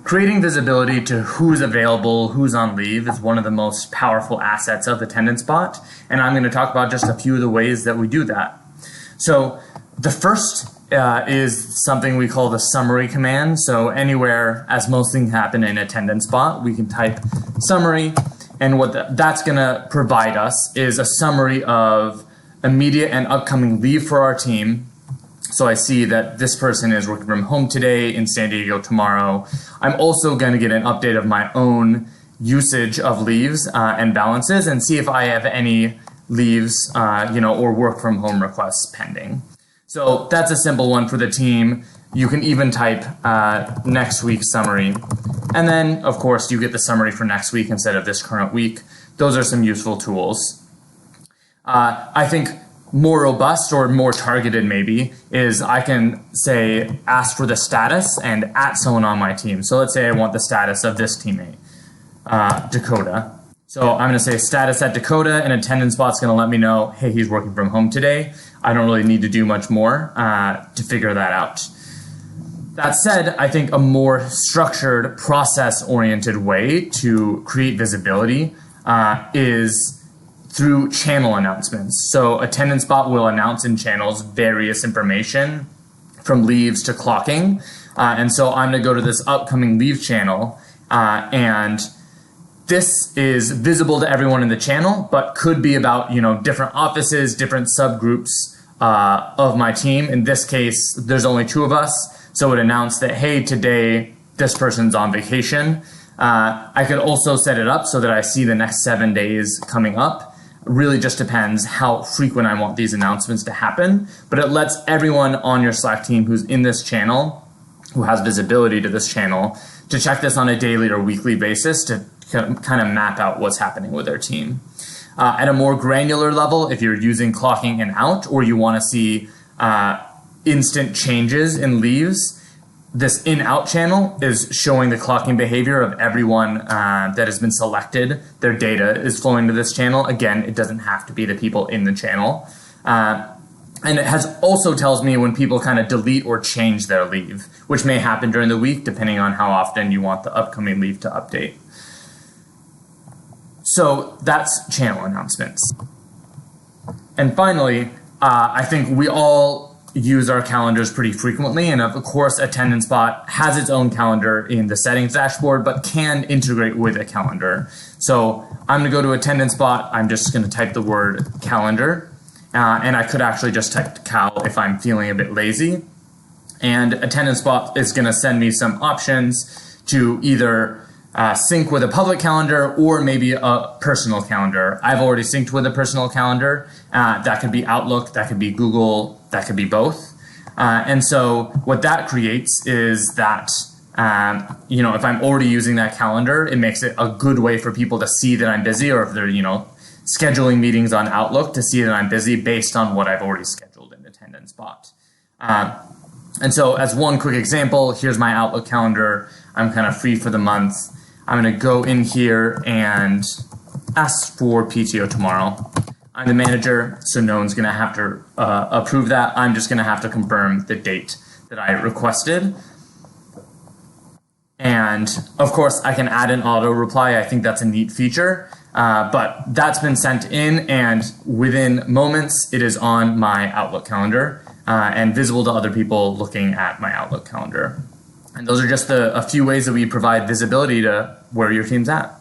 Creating visibility to who's available, who's on leave is one of the most powerful assets of AttendanceBot, and I'm going to talk about just a few of the ways that we do that. So the first is something we call the summary command. So anywhere, as most things happen in AttendanceBot, we can type summary, and what that's going to provide us is a summary of immediate and upcoming leave for our team. So I see that this person is working from home today, in San Diego tomorrow. I'm also going to get an update of my own usage of leaves and balances, and see if I have any leaves, or work from home requests pending. So that's a simple one for the team. You can even type next week's summary. And then, of course, you get the summary for next week instead of this current week. Those are some useful tools. I think more robust or more targeted maybe is I can say ask for the status and at someone on my team. So let's say I want the status of this teammate, Dakota. So I'm going to say status at Dakota, and AttendanceBot's going to let me know, hey, he's working from home today. I don't really need to do much more to figure that out. That said, I think a more structured, process-oriented way to create visibility is through channel announcements. So AttendanceBot will announce in channels various information from leaves to clocking. And so I'm going to go to this upcoming leave channel, and this is visible to everyone in the channel, but could be about different offices, different subgroups of my team. In this case, there's only 2 of us, so it would announce that, hey, today this person's on vacation. I could also set it up so that I see the next 7 days coming up. Really just depends how frequent I want these announcements to happen, but it lets everyone on your Slack team who's in this channel, who has visibility to this channel, to check this on a daily or weekly basis to kind of map out what's happening with their team. At a more granular level, if you're using clocking in out, or you want to see instant changes in leaves, this in-out channel is showing the clocking behavior of everyone that has been selected. Their data is flowing to this channel. Again, it doesn't have to be the people in the channel. And it also tells me when people kind of delete or change their leave, which may happen during the week depending on how often you want the upcoming leave to update. So that's channel announcements. And finally, I think we all use our calendars pretty frequently, and of course AttendanceBot has its own calendar in the settings dashboard, but can integrate with a calendar. So I'm going to go to AttendanceBot. I'm just going to type the word calendar, and I could actually just type cal if I'm feeling a bit lazy. And AttendanceBot is going to send me some options to either sync with a public calendar or maybe a personal calendar. I've already synced with a personal calendar. That could be Outlook, that could be Google, that could be both. And so what that creates is that, if I'm already using that calendar, it makes it a good way for people to see that I'm busy, or if they're, scheduling meetings on Outlook, to see that I'm busy based on what I've already scheduled in AttendanceBot. And so as one quick example, here's my Outlook calendar. I'm kind of free for the month. I'm going to go in here and ask for PTO tomorrow. I'm the manager, so no one's going to have to approve that. I'm just going to have to confirm the date that I requested. And of course, I can add an auto reply. I think that's a neat feature, but that's been sent in, and within moments, it is on my Outlook calendar and visible to other people looking at my Outlook calendar. And those are just a few ways that we provide visibility to where your team's at.